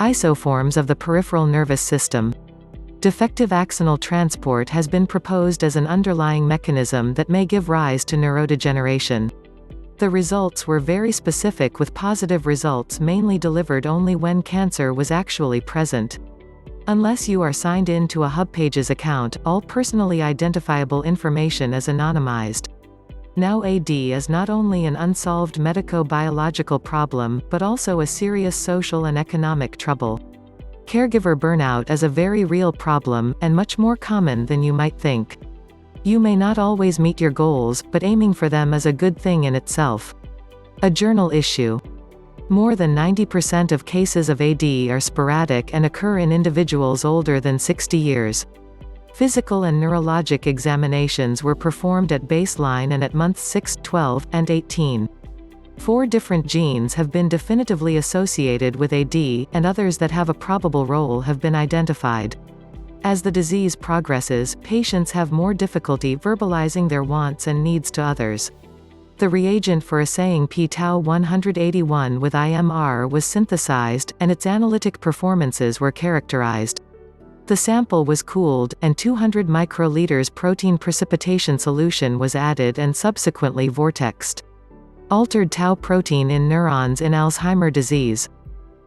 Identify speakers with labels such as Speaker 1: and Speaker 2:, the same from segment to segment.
Speaker 1: Isoforms of the peripheral nervous system. Defective axonal transport has been proposed as an underlying mechanism that may give rise to neurodegeneration. The results were very specific, with positive results mainly delivered only when cancer was actually present. Unless you are signed in to a HubPages account, all personally identifiable information is anonymized. Now AD is not only an unsolved medico-biological problem, but also a serious social and economic trouble. Caregiver burnout is a very real problem, and much more common than you might think. You may not always meet your goals, but aiming for them is a good thing in itself. A journal issue. More than 90% of cases of AD are sporadic and occur in individuals older than 60 years. Physical and neurologic examinations were performed at baseline and at months 6, 12, and 18. 4 different genes have been definitively associated with AD, and others that have a probable role have been identified. As the disease progresses, patients have more difficulty verbalizing their wants and needs to others. The reagent for assaying p-tau 181 with IMR was synthesized, and its analytic performances were characterized. The sample was cooled, and 200 microliters protein precipitation solution was added and subsequently vortexed. Altered tau protein in neurons in Alzheimer disease.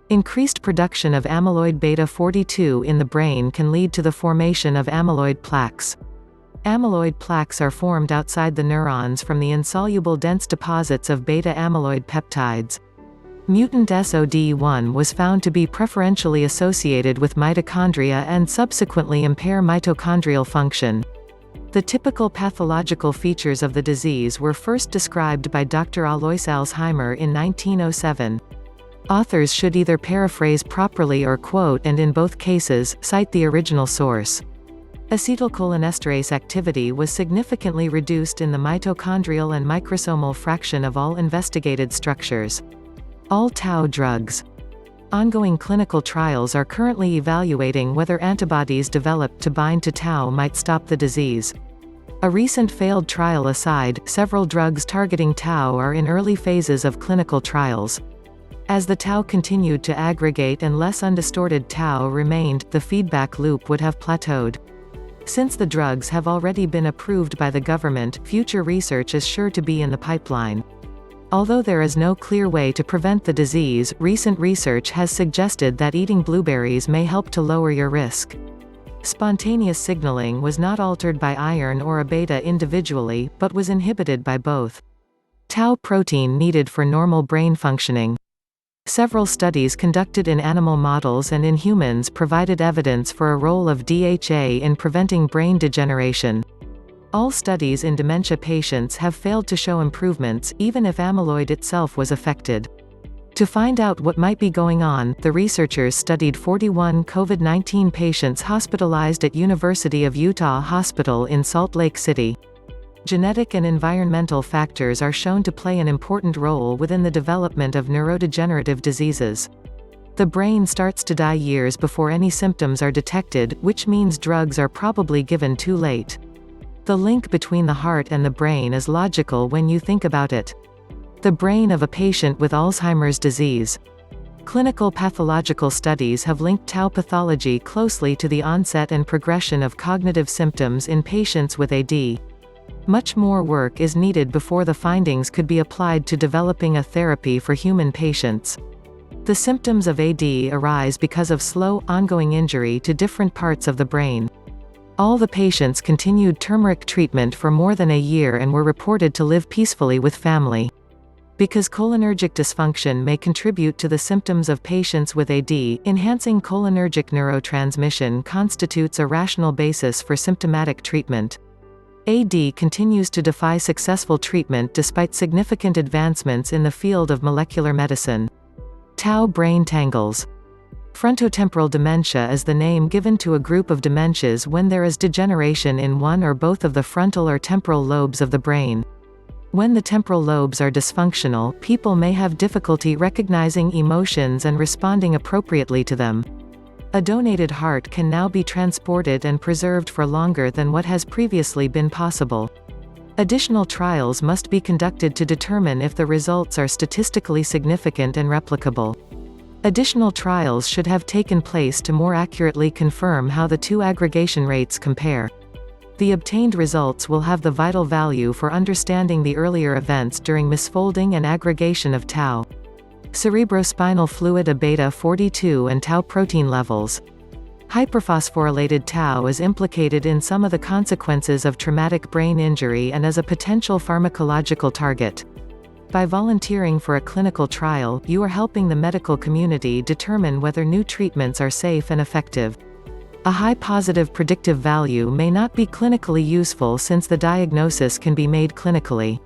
Speaker 1: Increased production of amyloid beta 42 in the brain can lead to the formation of amyloid plaques. Amyloid plaques are formed outside the neurons from the insoluble dense deposits of beta amyloid peptides. Mutant SOD1 was found to be preferentially associated with mitochondria and subsequently impair mitochondrial function. The typical pathological features of the disease were first described by Dr. Alois Alzheimer in 1907. Authors should either paraphrase properly or quote, and in both cases, cite the original source. Acetylcholinesterase activity was significantly reduced in the mitochondrial and microsomal fraction of all investigated structures. All tau drugs. Ongoing clinical trials are currently evaluating whether antibodies developed to bind to tau might stop the disease. A recent failed trial aside, several drugs targeting tau are in early phases of clinical trials. As the tau continued to aggregate and less undistorted tau remained, the feedback loop would have plateaued. Since the drugs have already been approved by the government, future research is sure to be in the pipeline. Although there is no clear way to prevent the disease, recent research has suggested that eating blueberries may help to lower your risk. Spontaneous signaling was not altered by iron or a beta individually, but was inhibited by both. Tau protein needed for normal brain functioning. Several studies conducted in animal models and in humans provided evidence for a role of DHA in preventing brain degeneration. All studies in dementia patients have failed to show improvements, even if amyloid itself was affected. To find out what might be going on, the researchers studied 41 COVID-19 patients hospitalized at University of Utah Hospital in Salt Lake City. Genetic and environmental factors are shown to play an important role within the development of neurodegenerative diseases. The brain starts to die years before any symptoms are detected, which means drugs are probably given too late. The link between the heart and the brain is logical when you think about it. The brain of a patient with Alzheimer's disease. Clinical pathological studies have linked tau pathology closely to the onset and progression of cognitive symptoms in patients with AD. Much more work is needed before the findings could be applied to developing a therapy for human patients. The symptoms of AD arise because of slow, ongoing injury to different parts of the brain. All the patients continued turmeric treatment for more than a year and were reported to live peacefully with family. Because cholinergic dysfunction may contribute to the symptoms of patients with AD, enhancing cholinergic neurotransmission constitutes a rational basis for symptomatic treatment. AD continues to defy successful treatment despite significant advancements in the field of molecular medicine. Tau brain tangles. Frontotemporal dementia is the name given to a group of dementias when there is degeneration in one or both of the frontal or temporal lobes of the brain. When the temporal lobes are dysfunctional, people may have difficulty recognizing emotions and responding appropriately to them. A donated heart can now be transported and preserved for longer than what has previously been possible. Additional trials must be conducted to determine if the results are statistically significant and replicable. Additional trials should have taken place to more accurately confirm how the two aggregation rates compare. The obtained results will have the vital value for understanding the earlier events during misfolding and aggregation of tau. Cerebrospinal fluid A-beta 42 and tau protein levels. Hyperphosphorylated tau is implicated in some of the consequences of traumatic brain injury and is a potential pharmacological target. By volunteering for a clinical trial, you are helping the medical community determine whether new treatments are safe and effective. A high positive predictive value may not be clinically useful since the diagnosis can be made clinically.